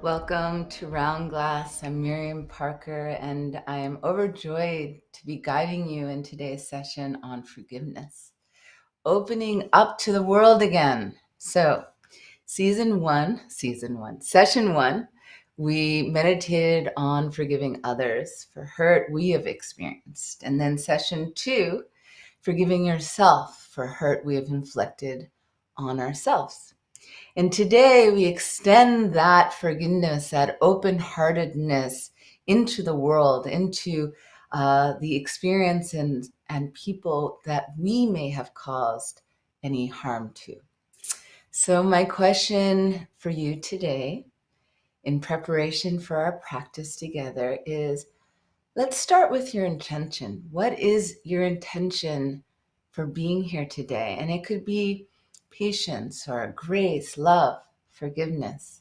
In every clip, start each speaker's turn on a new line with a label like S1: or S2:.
S1: Welcome to Round Glass. I'm Miriam Parker, and I am overjoyed to be guiding you in today's session on forgiveness, opening up to the world again. So, session one, we meditated on forgiving others for hurt we have experienced. And then session 2, forgiving yourself for hurt we have inflicted on ourselves. And today we extend that forgiveness, that open-heartedness into the world, into the experience and people that we may have caused any harm to. So my question for you today, in preparation for our practice together, is let's start with your intention. What is your intention for being here today? And it could be patience or grace, love, forgiveness,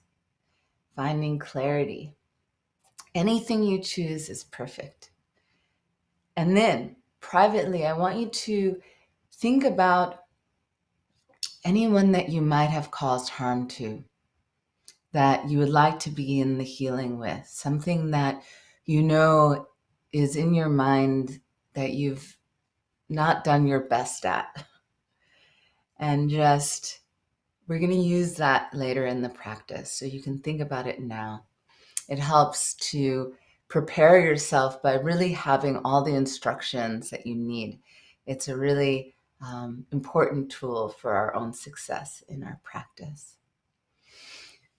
S1: finding clarity. Anything you choose is perfect. And then privately, I want you to think about anyone that you might have caused harm to, that you would like to begin the healing with, something that you know is in your mind that you've not done your best at. And just, we're going to use that later in the practice, so you can think about it now. It helps to prepare yourself by really having all the instructions that you need. It's a really important tool for our own success in our practice.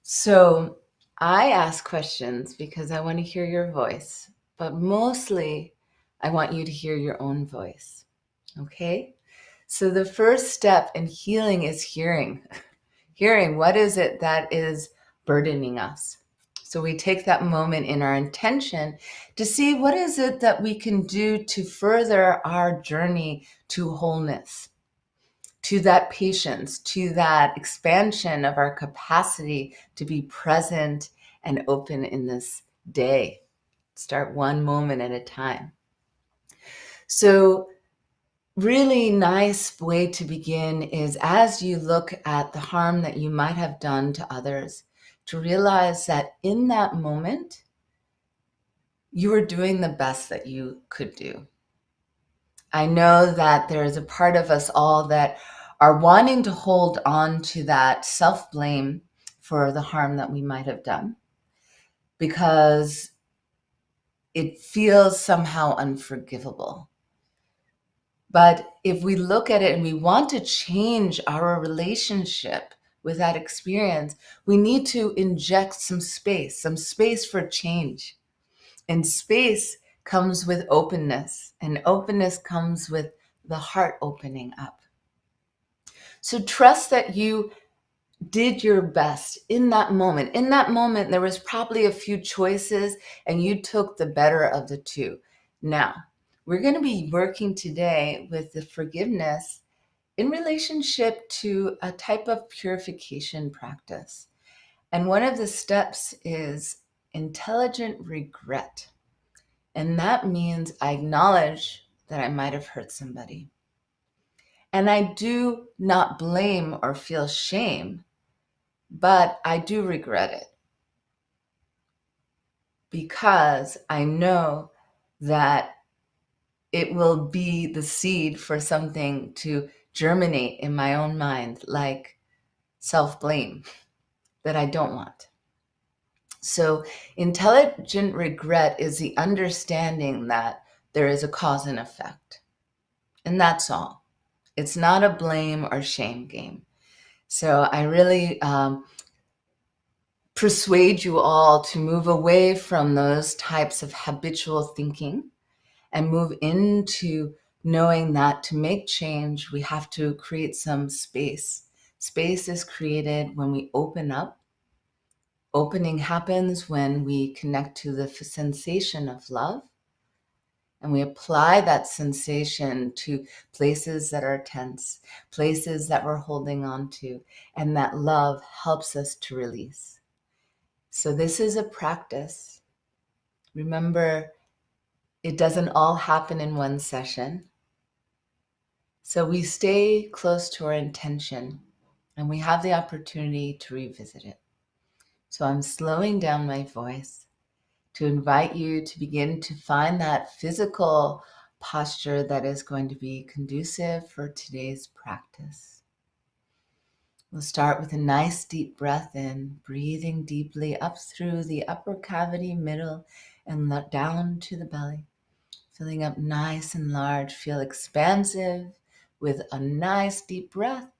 S1: So I ask questions because I want to hear your voice, but mostly I want you to hear your own voice. Okay? So the first step in healing is hearing. Hearing, what is it that is burdening us? So we take that moment in our intention to see what is it that we can do to further our journey to wholeness, to that patience, to that expansion of our capacity to be present and open in this day. Start one moment at a time. So really nice way to begin is, as you look at the harm that you might have done to others, to realize that in that moment, you were doing the best that you could do. I know that there is a part of us all that are wanting to hold on to that self-blame for the harm that we might have done, because it feels somehow unforgivable. But if we look at it and we want to change our relationship with that experience, we need to inject some space for change. And space comes with openness, and openness comes with the heart opening up. So trust that you did your best in that moment. In that moment, there was probably a few choices and you took the better of the two. Now, we're going to be working today with the forgiveness in relationship to a type of purification practice. And one of the steps is intelligent regret. And that means I acknowledge that I might have hurt somebody. And I do not blame or feel shame, but I do regret it, because I know that it will be the seed for something to germinate in my own mind, like self-blame, that I don't want. So intelligent regret is the understanding that there is a cause and effect. And that's all. It's not a blame or shame game. So I really persuade you all to move away from those types of habitual thinking and move into knowing that to make change, we have to create some space. Space is created when we open up Opening happens when we connect to the sensation of love, and we apply that sensation to places that are tense, places that we're holding on to, and that love helps us to release. So this is a practice. Remember, it doesn't all happen in one session. So we stay close to our intention, and we have the opportunity to revisit it. So I'm slowing down my voice to invite you to begin to find that physical posture that is going to be conducive for today's practice. We'll start with a nice deep breath in, breathing deeply up through the upper cavity, middle, and down to the belly. Filling up nice and large, feel expansive with a nice deep breath,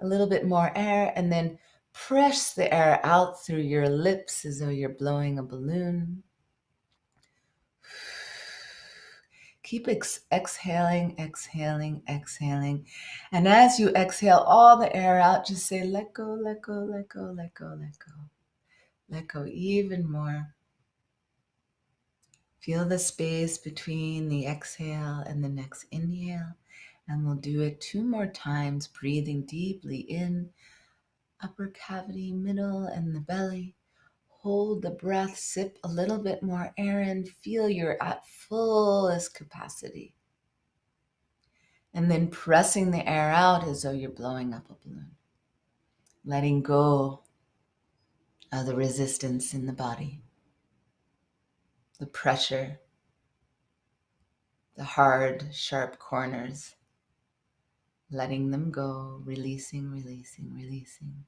S1: a little bit more air, and then press the air out through your lips as though you're blowing a balloon. Keep exhaling, exhaling, exhaling. And as you exhale all the air out, just say, let go, let go, let go, let go, let go. Let go even more. Feel the space between the exhale and the next inhale. And we'll do it 2 more times, breathing deeply in, upper cavity, middle, and the belly. Hold the breath, sip a little bit more air in, feel you're at fullest capacity. And then pressing the air out as though you're blowing up a balloon. Letting go of the resistance in the body, the pressure, the hard, sharp corners. Letting them go, releasing, releasing, releasing.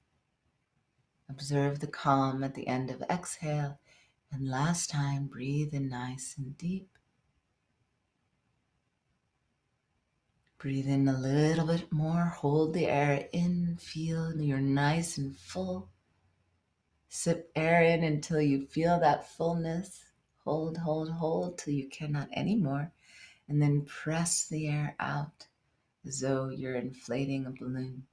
S1: Observe the calm at the end of exhale. And last time, breathe in nice and deep. Breathe in a little bit more. Hold the air in. Feel you're nice and full. Sip air in until you feel that fullness. Hold, hold, hold till you cannot anymore. And then press the air out as though you're inflating a balloon.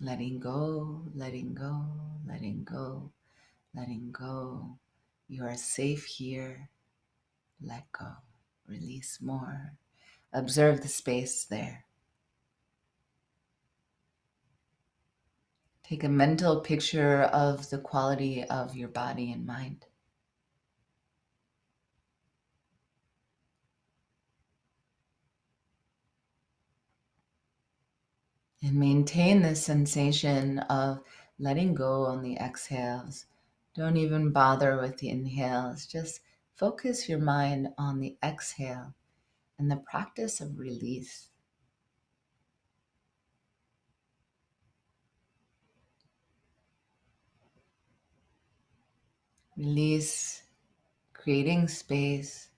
S1: Letting go, letting go, letting go, letting go. You are safe here. Let go. Release more. Observe the space there. Take a mental picture of the quality of your body and mind. And maintain this sensation of letting go on the exhales. Don't even bother with the inhales. Just focus your mind on the exhale and the practice of release. Release, creating space,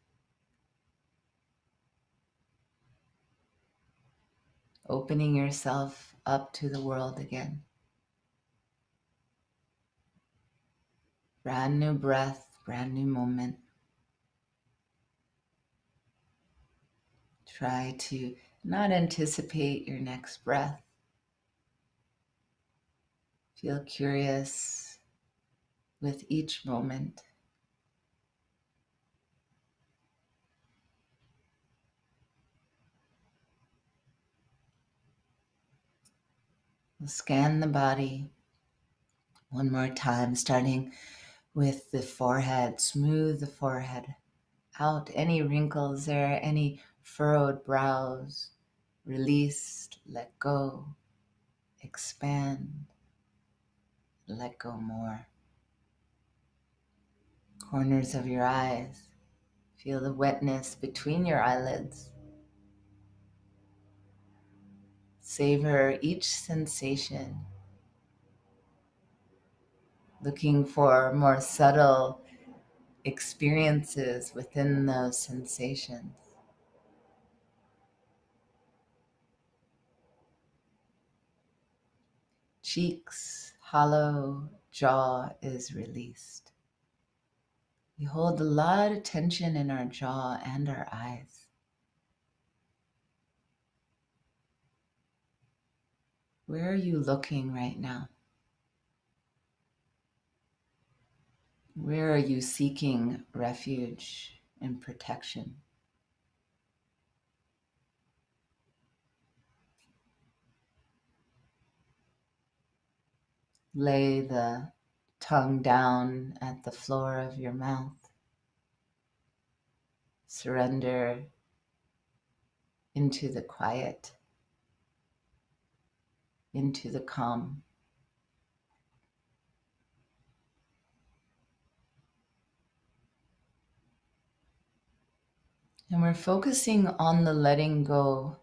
S1: opening yourself up to the world again. Brand new breath, brand new moment. Try to not anticipate your next breath. Feel curious with each moment. We'll scan the body one more time, starting with the forehead. Smooth the forehead out. Any wrinkles there, any furrowed brows, released, let go, expand, let go more. Corners of your eyes. Feel the wetness between your eyelids. Savor each sensation. Looking for more subtle experiences within those sensations. Cheeks hollow, jaw is released. We hold a lot of tension in our jaw and our eyes. Where are you looking right now? Where are you seeking refuge and protection? Lay the tongue down at the floor of your mouth. Surrender into the quiet, into the calm. And we're focusing on the letting go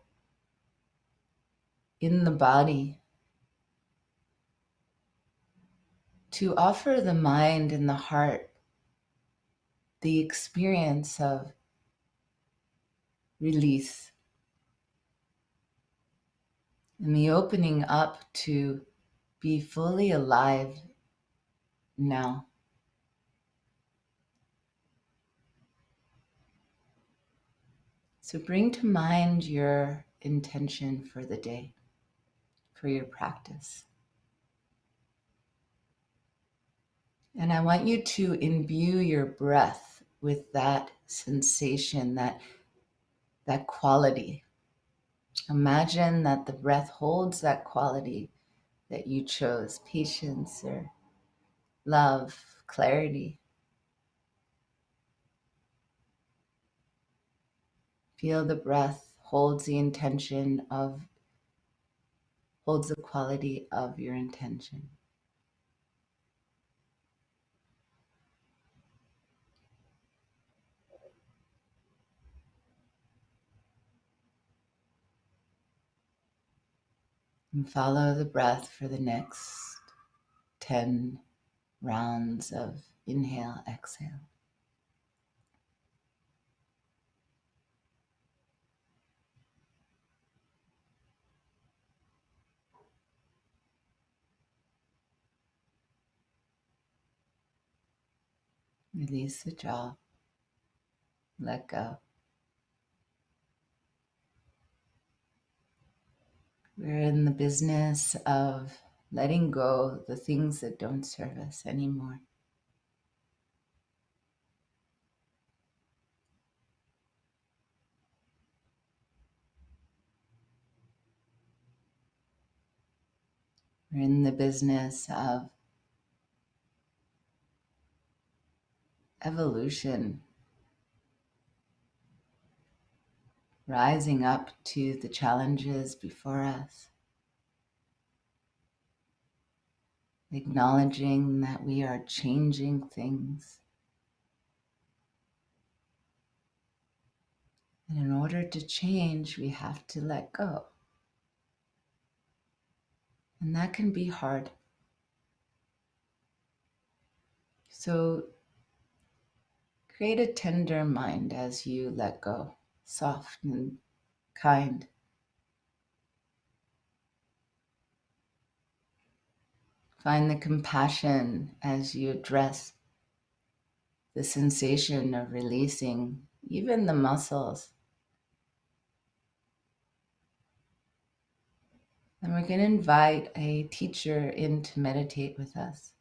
S1: in the body to offer the mind and the heart the experience of release and the opening up to be fully alive now. So bring to mind your intention for the day, for your practice. And I want you to imbue your breath with that sensation, that quality. Imagine that the breath holds that quality that you chose, patience or love, clarity. Feel the breath holds the quality of your intention. And follow the breath for the next 10 rounds of inhale, exhale. Release the jaw. Let go. We're in the business of letting go the things that don't serve us anymore. We're in the business of evolution, rising up to the challenges before us, acknowledging that we are changing things. And in order to change, we have to let go. And that can be hard. So create a tender mind as you let go, soft and kind. Find the compassion as you address the sensation of releasing even the muscles. And we're going to invite a teacher in to meditate with us,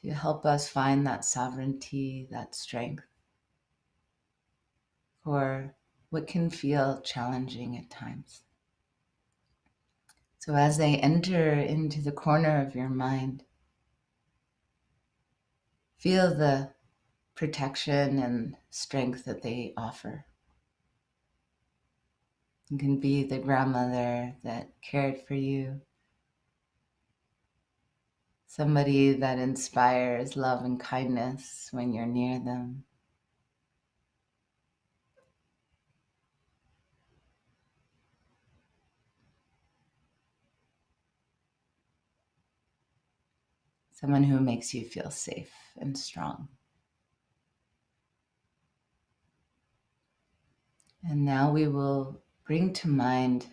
S1: to help us find that sovereignty, that strength for what can feel challenging at times. So as they enter into the corner of your mind, feel the protection and strength that they offer. It can be the grandmother that cared for you, somebody that inspires love and kindness when you're near them. Someone who makes you feel safe and strong. And now we will bring to mind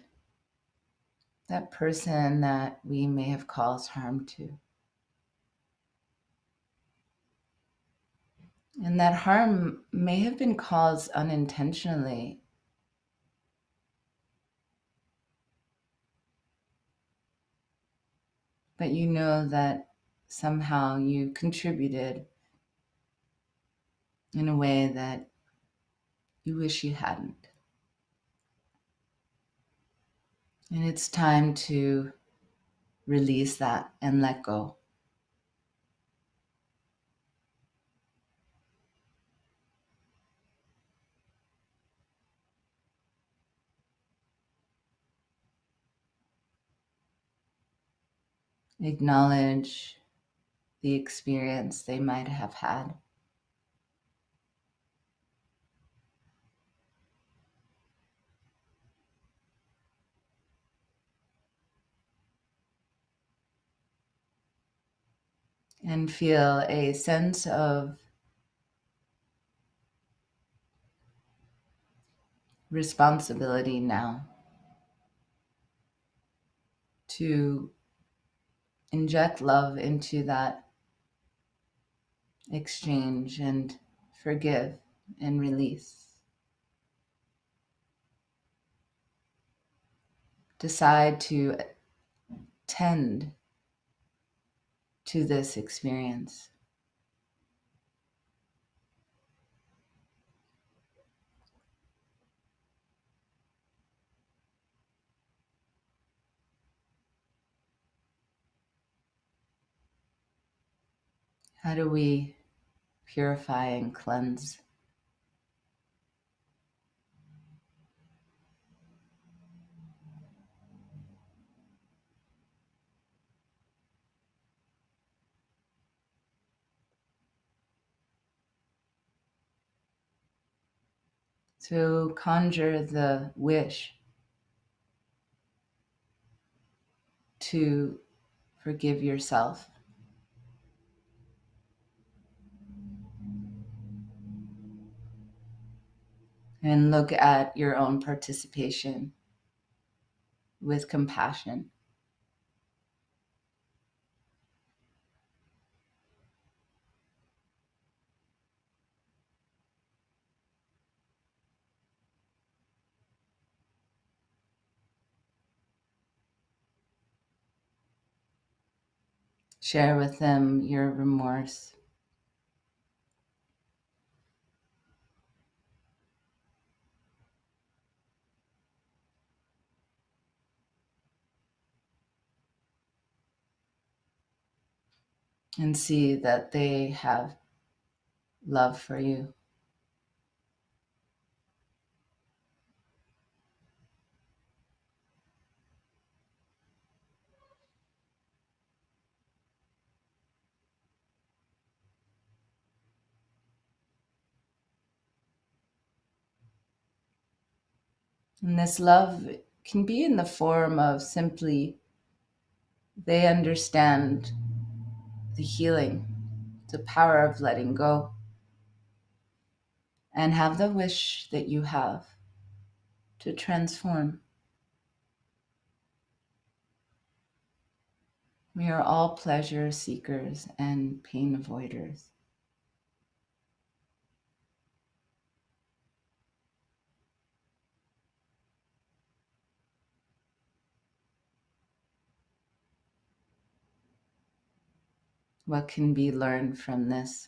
S1: that person that we may have caused harm to. And that harm may have been caused unintentionally. But you know that somehow you contributed in a way that you wish you hadn't. And it's time to release that and let go. Acknowledge the experience they might have had. And feel a sense of responsibility now to inject love into that exchange and forgive and release. Decide to tend to this experience. How do we purify and cleanse? To conjure the wish to forgive yourself. And look at your own participation with compassion. Share with them your remorse. And see that they have love for you. And this love can be in the form of simply they understand the healing, the power of letting go, and have the wish that you have to transform. We are all pleasure seekers and pain avoiders. What can be learned from this?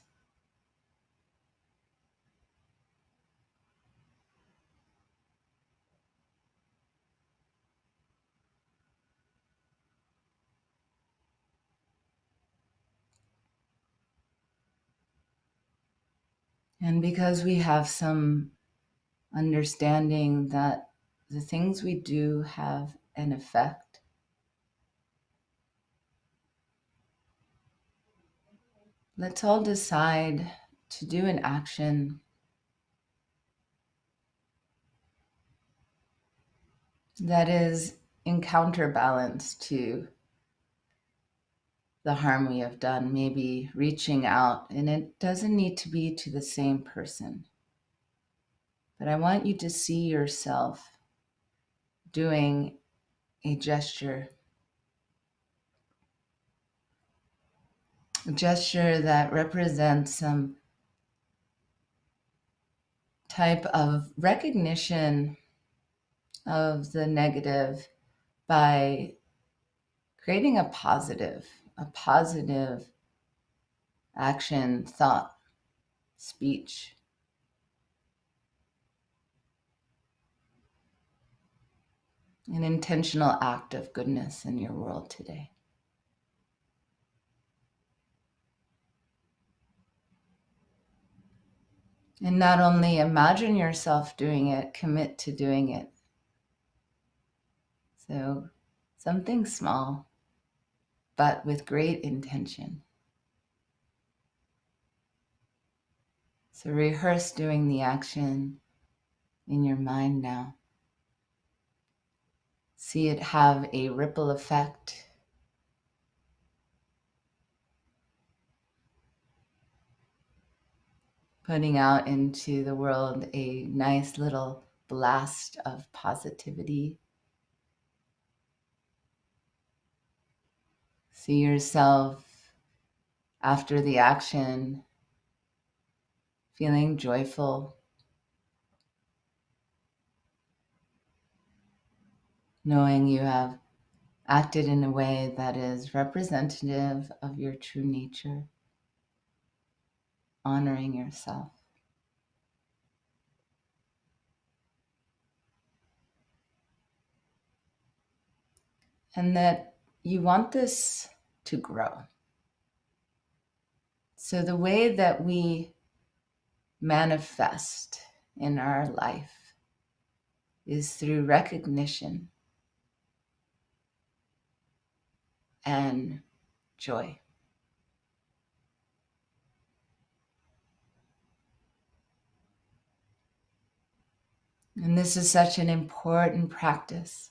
S1: And because we have some understanding that the things we do have an effect, let's all decide to do an action that is in counterbalance to the harm we have done, maybe reaching out. And it doesn't need to be to the same person. But I want you to see yourself doing a gesture that represents some type of recognition of the negative by creating a positive action, thought, speech. An intentional act of goodness in your world today. And not only imagine yourself doing it, commit to doing it. So something small, but with great intention. So rehearse doing the action in your mind now. See it have a ripple effect. Putting out into the world a nice little blast of positivity. See yourself after the action feeling joyful, knowing you have acted in a way that is representative of your true nature, honoring yourself. And that you want this to grow. So the way that we manifest in our life is through recognition and joy. And this is such an important practice.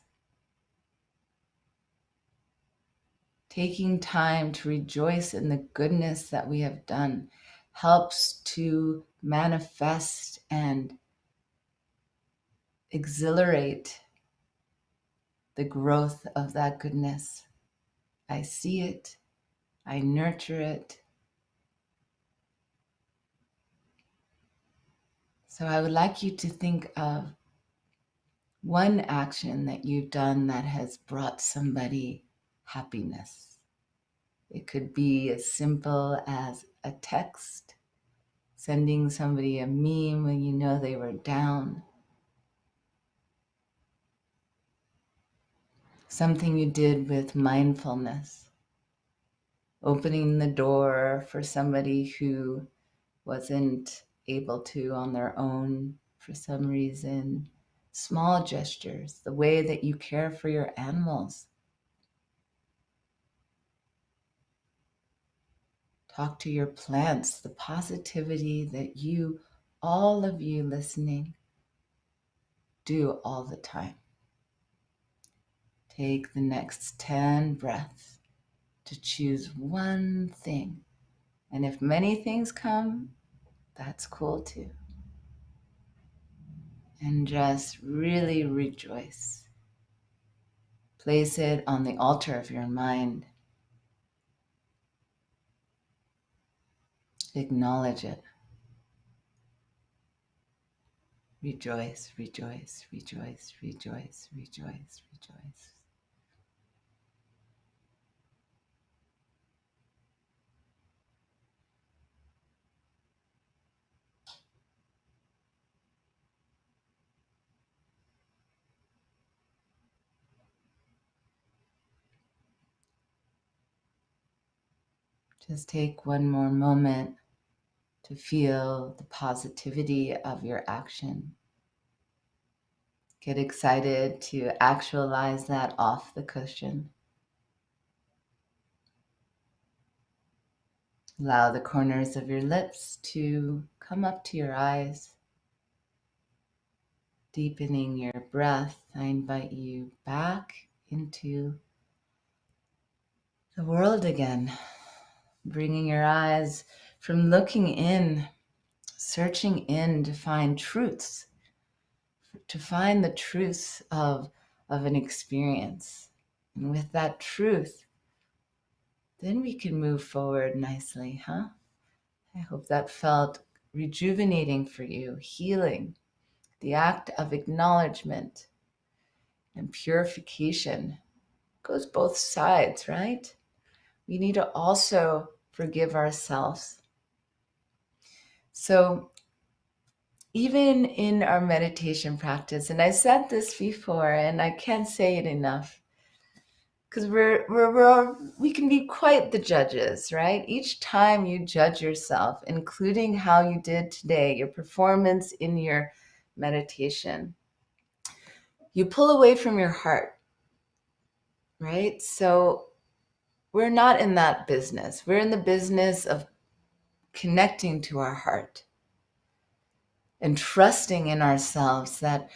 S1: Taking time to rejoice in the goodness that we have done helps to manifest and exhilarate the growth of that goodness. I see it, I nurture it. So I would like you to think of one action that you've done that has brought somebody happiness. It could be as simple as a text, sending somebody a meme when you know they were down. Something you did with mindfulness, opening the door for somebody who wasn't able to on their own for some reason. Small gestures, the way that you care for your animals. Talk to your plants, the positivity that you, all of you listening, do all the time. Take the next 10 breaths to choose one thing. And if many things come, that's cool too. And just really rejoice. Place it on the altar of your mind. Acknowledge it. Rejoice, rejoice, rejoice, rejoice, rejoice, rejoice. Just take one more moment to feel the positivity of your action. Get excited to actualize that off the cushion. Allow the corners of your lips to come up to your eyes. Deepening your breath, I invite you back into the world again. Bringing your eyes from looking in, searching in to find truths, to find the truths of an experience. And with that truth, then we can move forward nicely, huh? I hope that felt rejuvenating for you, healing, the act of acknowledgement and purification goes both sides, right? We need to also forgive ourselves. So even in our meditation practice, and I said this before, and I can't say it enough, because we can be quite the judges, right? Each time you judge yourself, including how you did today, your performance in your meditation, you pull away from your heart, right? So we're not in that business. We're in the business of connecting to our heart and trusting in ourselves that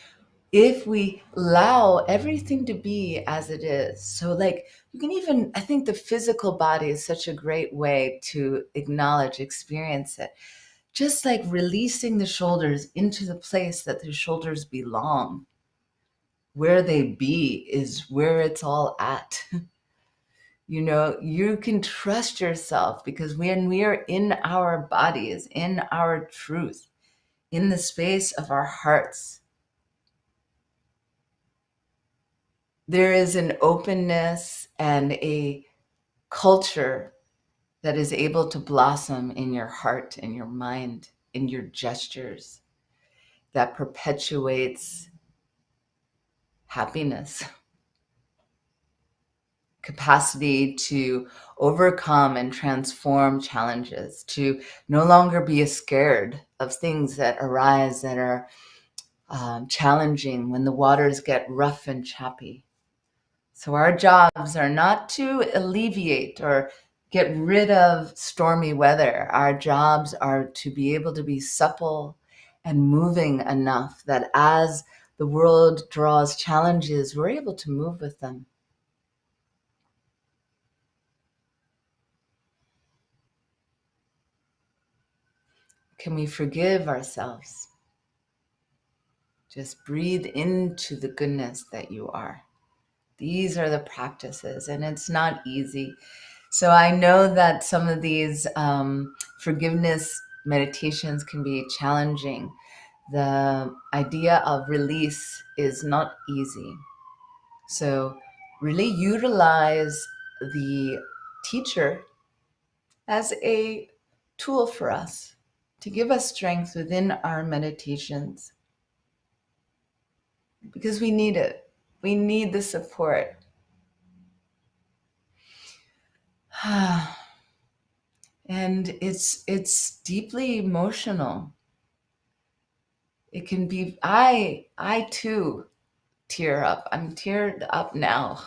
S1: if we allow everything to be as it is, so like you can even, I think the physical body is such a great way to acknowledge, experience it. Just like releasing the shoulders into the place that the shoulders belong. Where they be is where it's all at. You know, you can trust yourself, because when we are in our bodies, in our truth, in the space of our hearts, there is an openness and a culture that is able to blossom in your heart, in your mind, in your gestures, that perpetuates happiness, capacity to overcome and transform challenges, to no longer be scared of things that arise that are challenging when the waters get rough and choppy. So our jobs are not to alleviate or get rid of stormy weather. Our jobs are to be able to be supple and moving enough that as the world draws challenges, we're able to move with them. Can we forgive ourselves? Just breathe into the goodness that you are. These are the practices, and it's not easy. So I know that some of these forgiveness meditations can be challenging. The idea of release is not easy. So really utilize the teacher as a tool for us to give us strength within our meditations, because we need it. We need the support. And it's deeply emotional. It can be, I too tear up. I'm teared up now.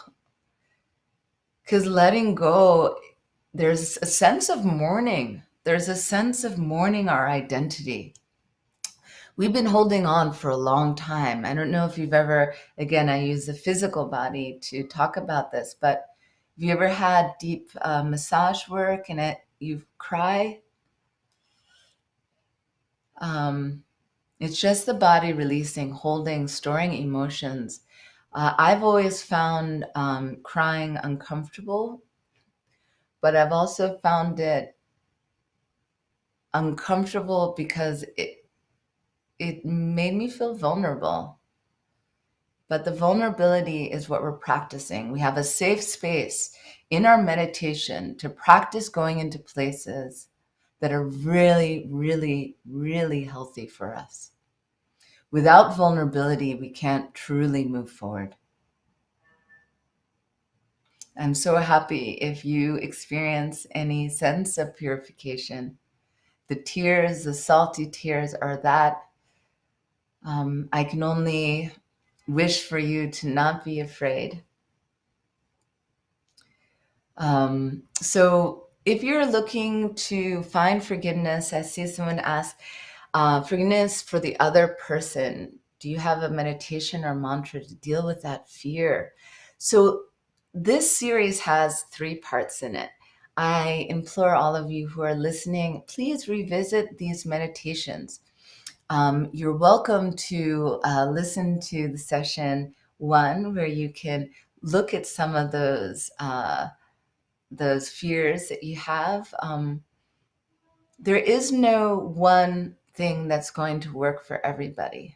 S1: Because letting go, there's a sense of mourning. There's a sense of mourning our identity. We've been holding on for a long time. I don't know if you've ever, again, I use the physical body to talk about this, but have you ever had deep massage work and you cry? It's just the body releasing, holding, storing emotions. I've always found crying uncomfortable, but I've also found it uncomfortable because it made me feel vulnerable. But the vulnerability is what we're practicing. We have a safe space in our meditation to practice going into places that are really, really, really healthy for us. Without vulnerability, we can't truly move forward. I'm so happy if you experience any sense of purification. The tears, the salty tears are that. I can only wish for you to not be afraid. So if you're looking to find forgiveness, I see someone ask, forgiveness for the other person. Do you have a meditation or mantra to deal with that fear? So this series has 3 parts in it. I implore all of you who are listening, please revisit these meditations. You're welcome to listen to the session 1, where you can look at some of those fears that you have. There is no one thing that's going to work for everybody.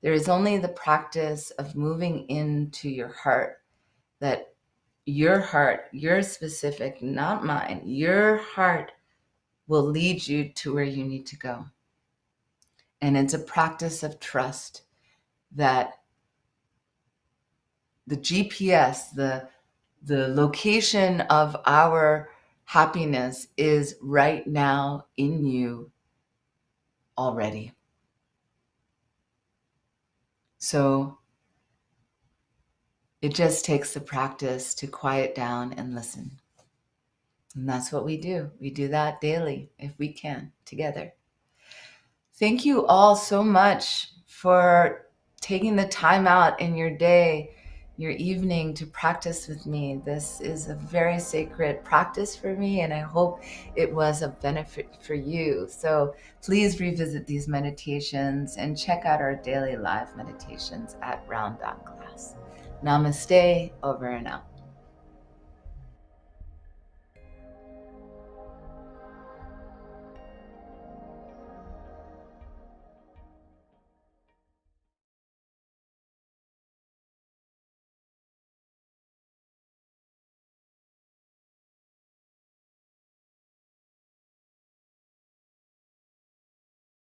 S1: There is only the practice of moving into your heart that your heart, your specific, not mine, your heart will lead you to where you need to go. And it's a practice of trust that the GPS, the location of our happiness is right now in you already. So it just takes the practice to quiet down and listen. And that's what we do. We do that daily if we can together. Thank you all so much for taking the time out in your day, your evening to practice with me. This is a very sacred practice for me, and I hope it was of benefit for you. So please revisit these meditations and check out our daily live meditations at round.class. Namaste, over and out.